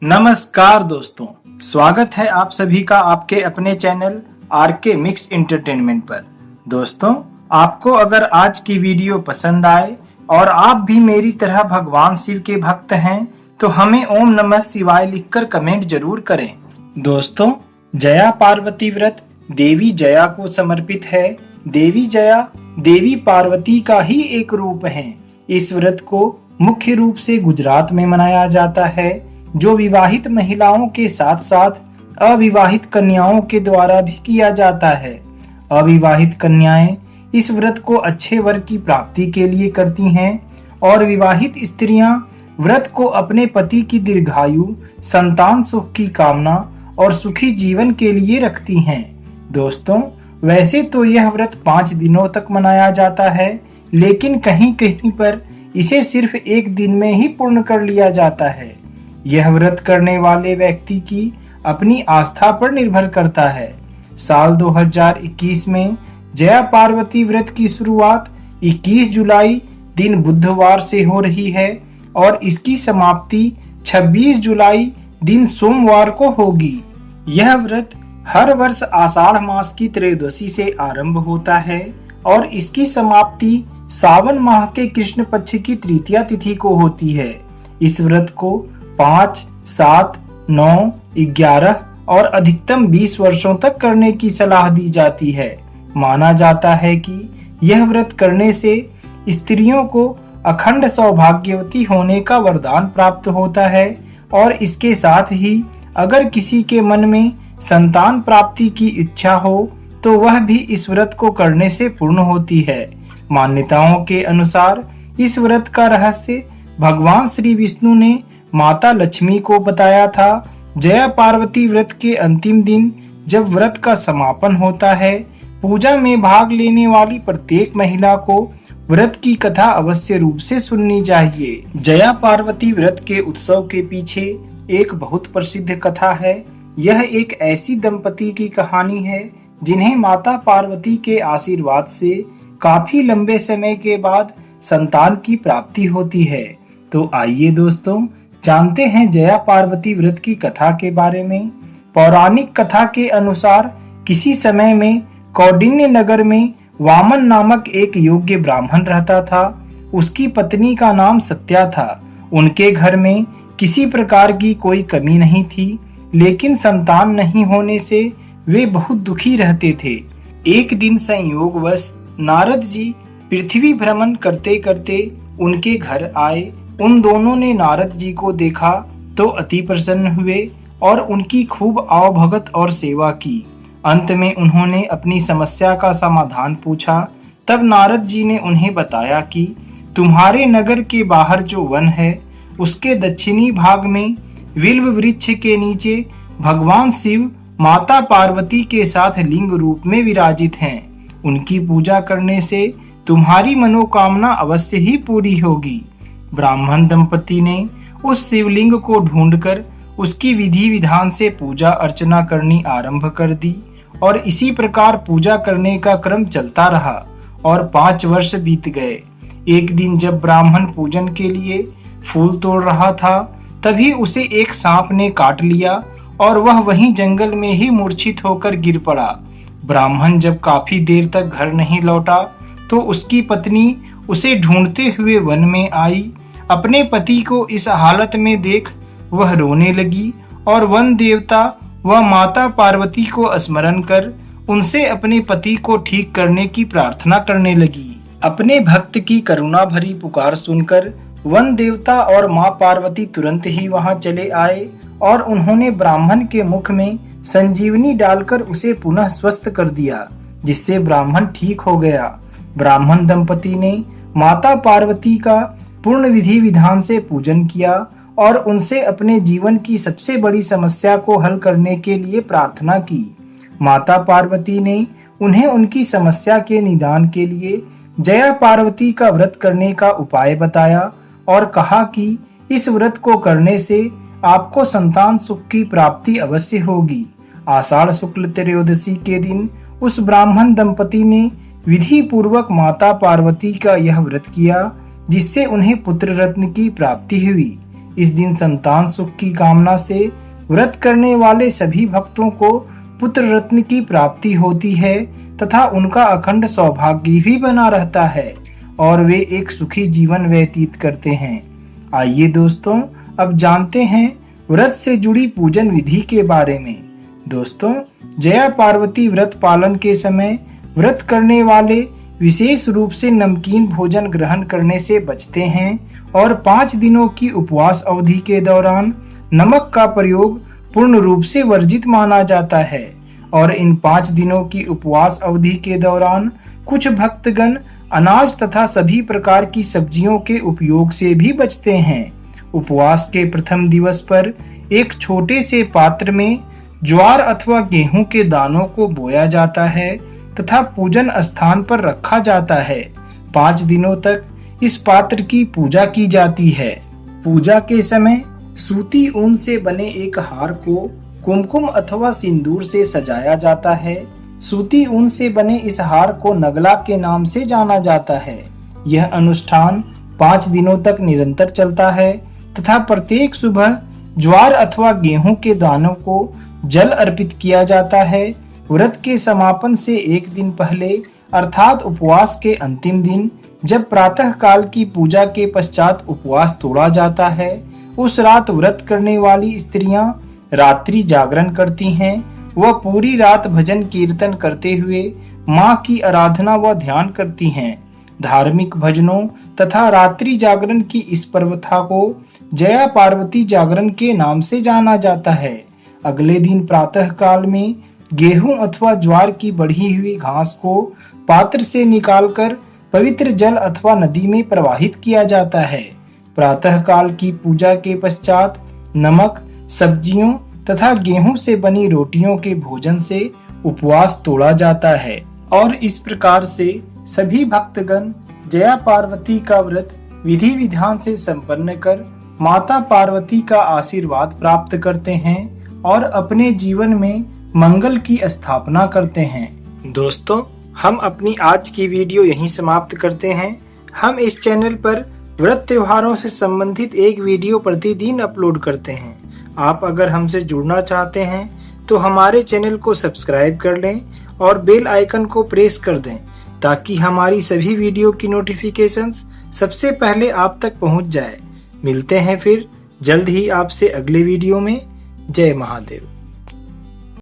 नमस्कार दोस्तों, स्वागत है आप सभी का आपके अपने चैनल आरके मिक्स एंटरटेनमेंट पर। दोस्तों, आपको अगर आज की वीडियो पसंद आए और आप भी मेरी तरह भगवान शिव के भक्त हैं तो हमें ओम नमः शिवाय लिखकर कमेंट जरूर करें। दोस्तों, जया पार्वती व्रत देवी जया को समर्पित है। देवी जया देवी पार्वती का ही एक रूप है। इस व्रत को मुख्य रूप से गुजरात में मनाया जाता है, जो विवाहित महिलाओं के साथ साथ अविवाहित कन्याओं के द्वारा भी किया जाता है। अविवाहित कन्याएं इस व्रत को अच्छे वर की प्राप्ति के लिए करती हैं और विवाहित स्त्रियां व्रत को अपने पति की दीर्घायु, संतान सुख की कामना और सुखी जीवन के लिए रखती हैं। दोस्तों, वैसे तो यह व्रत 5 दिनों तक मनाया जाता है, लेकिन कहीं कहीं पर इसे सिर्फ एक दिन में ही पूर्ण कर लिया जाता है। यह व्रत करने वाले व्यक्ति की अपनी आस्था पर निर्भर करता है। साल 2021 में जया पार्वती व्रत की शुरुआत 21 जुलाई दिन बुधवार से हो रही है और इसकी समाप्ति 26 जुलाई दिन सोमवार को होगी। यह व्रत हर वर्ष आषाढ़ मास की त्रयोदशी से आरंभ होता है और इसकी समाप्ति सावन माह के कृष्ण पक्ष की तृतीया तिथि को होती है। इस व्रत को 5, 7, 9, 11 और अधिकतम 20 वर्षों तक करने की सलाह दी जाती है। माना जाता है कि यह व्रत करने से स्त्रियों को अखंड सौभाग्यवती होने का वरदान प्राप्त होता है और इसके साथ ही अगर किसी के मन में संतान प्राप्ति की इच्छा हो तो वह भी इस व्रत को करने से पूर्ण होती है। मान्यताओं के अनुसार इस व्रत का रहस्य भगवान श्री विष्णु ने माता लक्ष्मी को बताया था। जया पार्वती व्रत के अंतिम दिन जब व्रत का समापन होता है, पूजा में भाग लेने वाली प्रत्येक महिला को व्रत की कथा अवश्य रूप से सुननी चाहिए। जया पार्वती व्रत के उत्सव के पीछे एक बहुत प्रसिद्ध कथा है। यह एक ऐसी दंपति की कहानी है जिन्हें माता पार्वती के आशीर्वाद से काफी लंबे समय के बाद संतान की प्राप्ति होती है। तो आइए दोस्तों, जानते हैं जया पार्वती व्रत की कथा के बारे में। पौराणिक कथा के अनुसार किसी समय में कौंडिन्य नगर में वामन नामक एक योग्य ब्राह्मण रहता था। उसकी पत्नी का नाम सत्या था। उनके घर में किसी प्रकार की कोई कमी नहीं थी, लेकिन संतान नहीं होने से वे बहुत दुखी रहते थे। एक दिन संयोगवश नारद जी पृथ्वी भ्रमण करते करते उनके घर आए। उन दोनों ने नारद जी को देखा तो अति प्रसन्न हुए और उनकी खूब आवभगत और सेवा की। अंत में उन्होंने अपनी समस्या का समाधान पूछा। तब नारद जी ने उन्हें बताया कि तुम्हारे नगर के बाहर जो वन है, उसके दक्षिणी भाग में विल्व वृक्ष के नीचे भगवान शिव माता पार्वती के साथ लिंग रूप में विराजित हैं। उनकी पूजा करने से तुम्हारी मनोकामना अवश्य ही पूरी होगी। ब्राह्मण दंपति ने उस शिवलिंग को ढूंढकर उसकी विधि विधान से पूजा अर्चना करनी आरंभ कर दी और इसी प्रकार पूजा करने का क्रम चलता रहा और 5 वर्ष बीत गए। एक दिन जब ब्राह्मण पूजन के लिए फूल तोड़ रहा था, तभी उसे एक सांप ने काट लिया और वह वहीं जंगल में ही मूर्छित होकर गिर पड़ा। ब्राह्मण जब काफी देर तक घर नहीं लौटा तो उसकी पत्नी उसे ढूंढते हुए वन में आई। अपने पति को इस हालत में देख वह रोने लगी और वन देवता व माता पार्वती को स्मरण कर उनसे अपने पति को ठीक करने की प्रार्थना करने लगी। अपने भक्त की करुणा भरी पुकार सुनकर वन देवता और माँ पार्वती तुरंत ही वहां चले आए और उन्होंने ब्राह्मण के मुख में संजीवनी डालकर उसे पुनः स्वस्थ कर दिया, जिससे ब्राह्मण ठीक हो गया। ब्राह्मण दंपति ने माता पार्वती का पूर्ण विधि विधान से पूजन किया और उनसे अपने जीवन की सबसे बड़ी समस्या को हल करने के लिए प्रार्थना की। माता पार्वती ने उन्हें उनकी समस्या के निदान के लिए जया पार्वती का व्रत करने का उपाय बताया और कहा कि इस व्रत को करने से आपको संतान सुख की प्राप्ति अवश्य होगी। आषाढ़ शुक्ल त्रयोदशी के दिन उस ब्राह्मण दंपति ने विधि पूर्वक माता पार्वती का यह व्रत किया, जिससे उन्हें पुत्र रत्न की प्राप्ति हुई। इस दिन संतान सुख की कामना से व्रत करने वाले सभी भक्तों को पुत्र रत्न की प्राप्ति होती है तथा उनका अखंड सौभाग्य भी बना रहता है और वे एक सुखी जीवन व्यतीत करते हैं। आइए दोस्तों, अब जानते हैं व्रत से जुड़ी पूजन विधि के बारे में। दोस्तों, जया पार्वती व्रत पालन के समय व्रत करने वाले विशेष रूप से नमकीन भोजन ग्रहण करने से बचते हैं और 5 दिनों की उपवास अवधि के दौरान नमक का प्रयोग पूर्ण रूप से वर्जित माना जाता है। और इन 5 दिनों की उपवास अवधि के दौरान कुछ भक्तगण अनाज तथा सभी प्रकार की सब्जियों के उपयोग से भी बचते हैं। उपवास के प्रथम दिवस पर एक छोटे से पात्र में ज्वार अथवा गेहूं के दानों को बोया जाता है तथा पूजन स्थान पर रखा जाता है। 5 दिनों तक इस पात्र की पूजा की जाती है। पूजा के समय सूती ऊन से बने एक हार को कुमकुम अथवा सिंदूर से सजाया जाता है। सूती ऊन से बने इस हार को नगला के नाम से जाना जाता है। यह अनुष्ठान 5 दिनों तक निरंतर चलता है तथा प्रत्येक सुबह ज्वार अथवा गेहूं के दानों को जल अर्पित किया जाता है। व्रत के समापन से एक दिन पहले अर्थात उपवास के अंतिम दिन जब प्रातः काल की पूजा के पश्चात उपवास तोड़ा जाता है, उस रात व्रत करने वाली स्त्रियां रात्रि जागरण करती हैं। वह पूरी रात भजन कीर्तन करते हुए मां की आराधना व ध्यान करती हैं। धार्मिक भजनों तथा रात्रि जागरण की इस प्रथा को जया पार्वती जागरण के नाम से जाना जाता है। अगले दिन प्रातः काल में गेहूं अथवा ज्वार की बढ़ी हुई घास को पात्र से निकालकर पवित्र जल अथवा नदी में प्रवाहित किया जाता है। प्रातः काल की पूजा के पश्चात नमक, सब्जियों तथा गेहूं से बनी रोटियों के भोजन से उपवास तोड़ा जाता है और इस प्रकार से सभी भक्तगण जया पार्वती का व्रत विधि विधान से संपन्न कर माता पार्वती का आशीर्वाद प्राप्त करते हैं और अपने जीवन में मंगल की स्थापना करते हैं। दोस्तों, हम अपनी आज की वीडियो यहीं समाप्त करते हैं। हम इस चैनल पर व्रत त्योहारों से संबंधित एक वीडियो प्रतिदिन अपलोड करते हैं। आप अगर हमसे जुड़ना चाहते हैं तो हमारे चैनल को सब्सक्राइब कर लें और बेल आइकन को प्रेस कर दें ताकि हमारी सभी वीडियो की नोटिफिकेशंस सबसे पहले आप तक पहुंच जाए। मिलते हैं फिर जल्द ही आपसे अगले वीडियो में। जय महादेव।